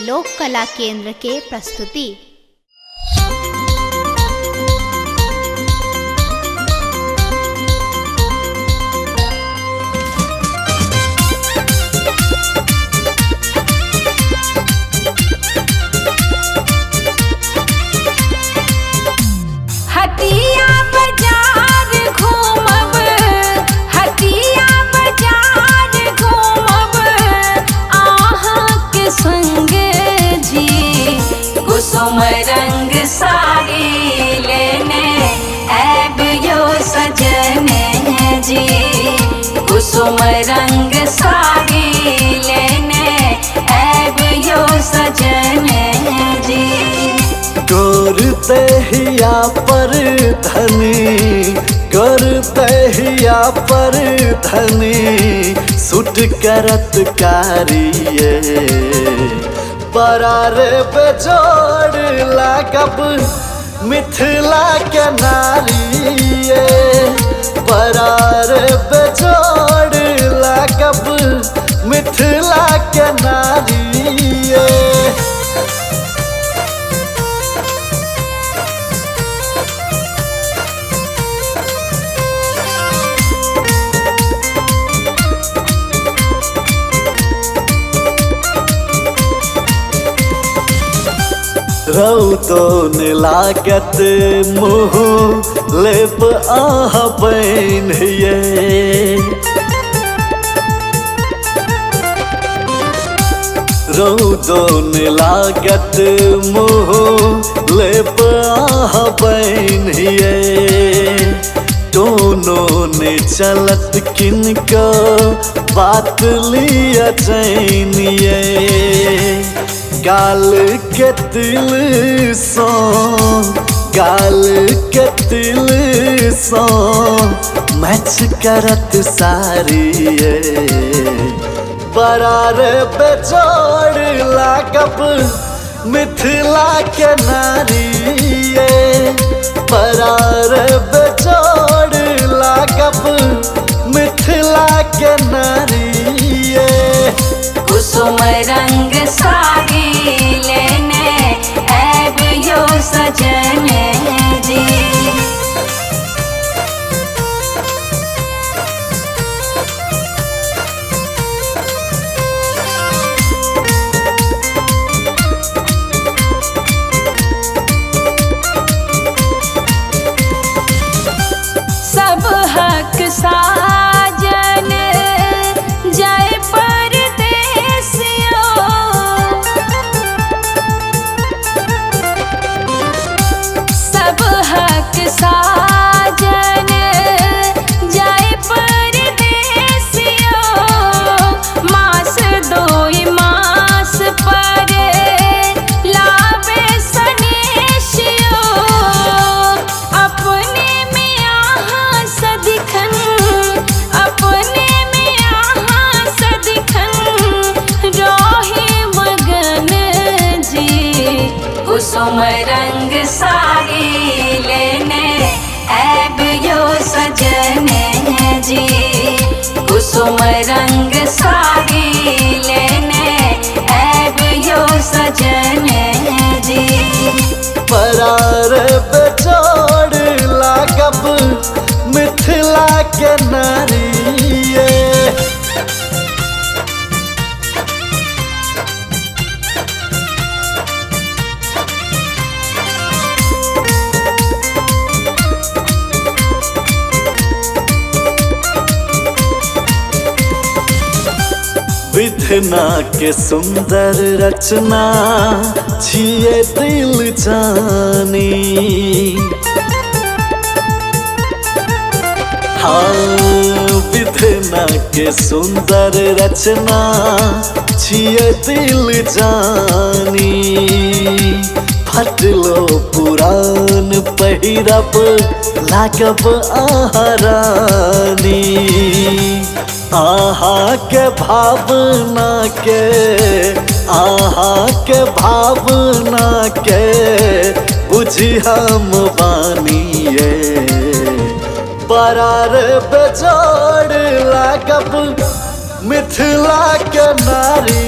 लोक कला केंद्र के प्रस्तुति। कुसुम रंग साड़ी लेने ऐबियो सजन जी, कुसुम रंग साड़ी लेने ऐबियो सजन जी। करते हिया पर धनी, करते हिया पर धनी, सुट करत कारिये बरार बेजोड़ लागब मिथिला के नारिये, बरार बेजोड़ लागब मिथिला के नारिये। रौदोन लागत मुँह लेप आह बन ये, रौदोन लागत मुँह लेप आह बन ये। दोनों ने चलत किनको बात लिया चैनिए, गाल के तिल सो, गाल के तिल सो मैच करत सारिये बरार बेजोड़ लागब मिथिला के नारिये, बरार बेजोड़ लागब मिथिला के नारिये। कुसुम रंग साड़ी लेने ऐबियो सजन जी। सब हक साजन जय परदेसियो, सब हक साजन जय परदेसियो। मास दोई मास पर लावे सनेशियो, अपने में यहाँ सदिखन, अपने में यहाँ सदिखन रोहे मगन जी। कुसुम रंग साड़ी लेने ऐबियो सजन जी, कुसुम रंग साड़ी लेने ऐबियो सजन जी। बरार बेजोड़ लागब मिथिला के नारिये। विधना के सुंदर रचना छिए दिल जानी, हाँ विधना के सुंदर रचना छिए दिल जानी। फटलो पुरान पहिरब लागब आहारानी, आहा के भावना के, आहा के भावना के बुझी हम बानिए बरार बेजोड़ लागब मिथिला के नारी,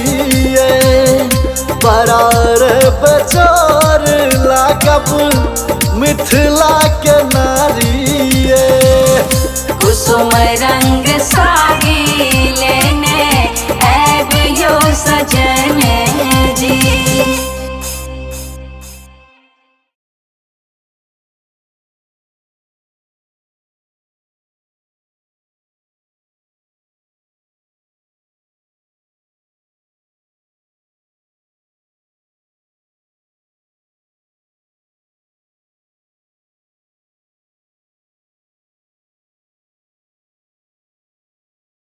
बरार बेजोर लागब मिथिला के नारी ये। कुसुम रंग